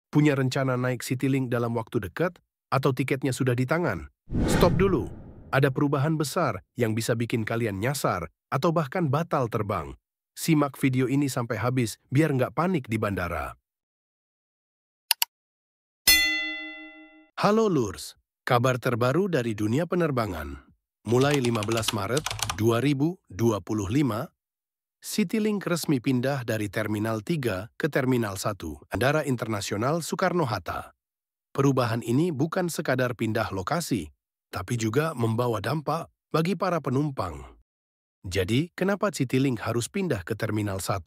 Punya rencana naik Citylink dalam waktu dekat? Atau tiketnya sudah di tangan? Stop dulu. Ada perubahan besar yang bisa bikin kalian nyasar atau bahkan batal terbang. Simak video ini sampai habis biar nggak panik di bandara. Halo Lurs, kabar terbaru dari dunia penerbangan. Mulai 15 Maret 2025, Citylink resmi pindah dari Terminal 3 ke Terminal 1, Bandara Internasional Soekarno-Hatta. Perubahan ini bukan sekadar pindah lokasi, tapi juga membawa dampak bagi para penumpang. Jadi, kenapa Citylink harus pindah ke Terminal 1?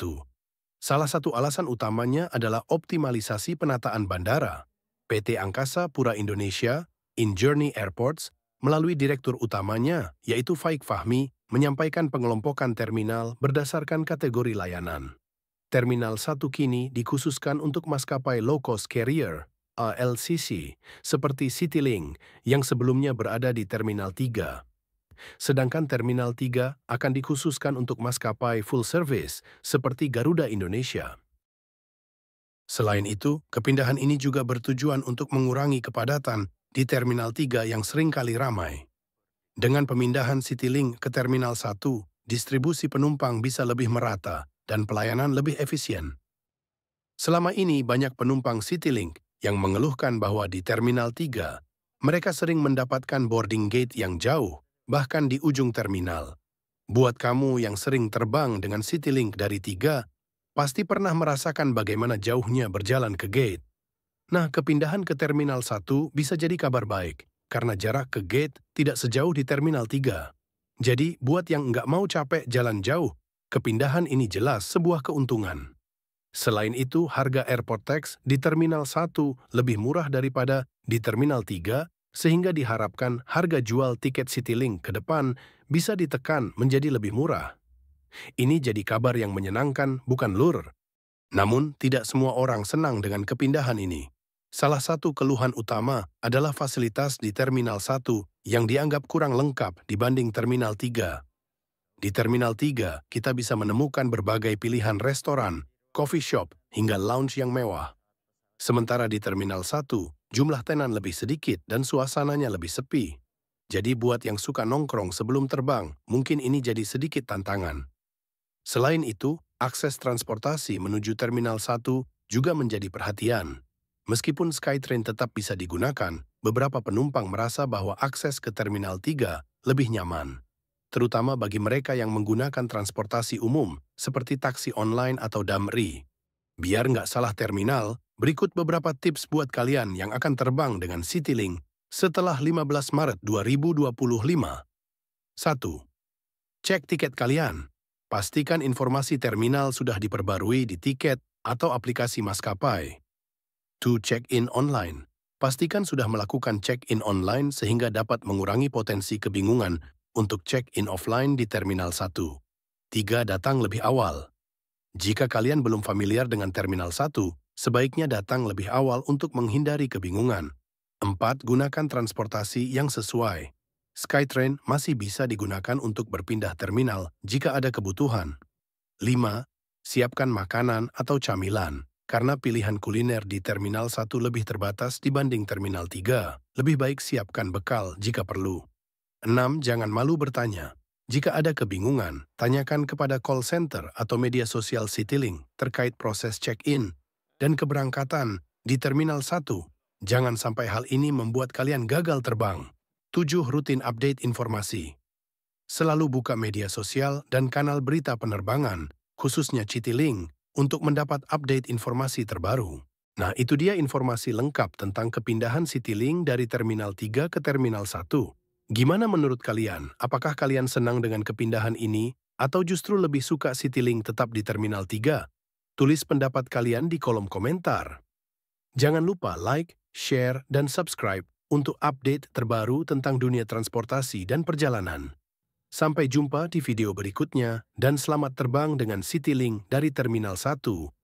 Salah satu alasan utamanya adalah optimalisasi penataan bandara. PT Angkasa Pura Indonesia, InJourney Airports, melalui direktur utamanya, yaitu Faik Fahmi, menyampaikan pengelompokan terminal berdasarkan kategori layanan. Terminal 1 kini dikhususkan untuk maskapai low-cost carrier, ALCC, seperti Citylink yang sebelumnya berada di Terminal 3. Sedangkan Terminal 3 akan dikhususkan untuk maskapai full service seperti Garuda Indonesia. Selain itu, kepindahan ini juga bertujuan untuk mengurangi kepadatan di Terminal 3 yang seringkali ramai. Dengan pemindahan Citylink ke Terminal 1, distribusi penumpang bisa lebih merata dan pelayanan lebih efisien. Selama ini banyak penumpang Citylink yang mengeluhkan bahwa di Terminal 3, mereka sering mendapatkan boarding gate yang jauh, bahkan di ujung terminal. Buat kamu yang sering terbang dengan Citylink dari 3, pasti pernah merasakan bagaimana jauhnya berjalan ke gate. Nah, kepindahan ke Terminal 1 bisa jadi kabar baik, karena jarak ke gate tidak sejauh di Terminal 3. Jadi, buat yang nggak mau capek jalan jauh, kepindahan ini jelas sebuah keuntungan. Selain itu, harga airport tax di Terminal 1 lebih murah daripada di Terminal 3, sehingga diharapkan harga jual tiket Citylink ke depan bisa ditekan menjadi lebih murah. Ini jadi kabar yang menyenangkan, bukan lur. Namun, tidak semua orang senang dengan kepindahan ini. Salah satu keluhan utama adalah fasilitas di Terminal 1 yang dianggap kurang lengkap dibanding Terminal 3. Di Terminal 3, kita bisa menemukan berbagai pilihan restoran, coffee shop, hingga lounge yang mewah. Sementara di Terminal 1, jumlah tenan lebih sedikit dan suasananya lebih sepi. Jadi buat yang suka nongkrong sebelum terbang, mungkin ini jadi sedikit tantangan. Selain itu, akses transportasi menuju Terminal 1 juga menjadi perhatian. Meskipun Skytrain tetap bisa digunakan, beberapa penumpang merasa bahwa akses ke Terminal 3 lebih nyaman. Terutama bagi mereka yang menggunakan transportasi umum, seperti taksi online atau Damri. Biar nggak salah terminal, berikut beberapa tips buat kalian yang akan terbang dengan Citylink setelah 15 Maret 2025. 1. Cek tiket kalian. Pastikan informasi terminal sudah diperbarui di tiket atau aplikasi maskapai. 2. Check-in online. Pastikan sudah melakukan check-in online sehingga dapat mengurangi potensi kebingungan untuk check-in offline di Terminal 1. 3. Datang lebih awal. Jika kalian belum familiar dengan Terminal 1, sebaiknya datang lebih awal untuk menghindari kebingungan. 4. Gunakan transportasi yang sesuai. Skytrain masih bisa digunakan untuk berpindah terminal jika ada kebutuhan. 5. Siapkan makanan atau camilan. Karena pilihan kuliner di Terminal 1 lebih terbatas dibanding Terminal 3, lebih baik siapkan bekal jika perlu. 6. Jangan malu bertanya. Jika ada kebingungan, tanyakan kepada call center atau media sosial Citylink terkait proses check-in dan keberangkatan di Terminal 1. Jangan sampai hal ini membuat kalian gagal terbang. 7. Rutin update informasi. Selalu buka media sosial dan kanal berita penerbangan, khususnya Citylink, untuk mendapat update informasi terbaru. Nah, itu dia informasi lengkap tentang kepindahan Citylink dari Terminal 3 ke Terminal 1. Gimana menurut kalian? Apakah kalian senang dengan kepindahan ini atau justru lebih suka Citylink tetap di Terminal 3? Tulis pendapat kalian di kolom komentar. Jangan lupa like, share, dan subscribe untuk update terbaru tentang dunia transportasi dan perjalanan. Sampai jumpa di video berikutnya dan selamat terbang dengan Citylink dari Terminal 1.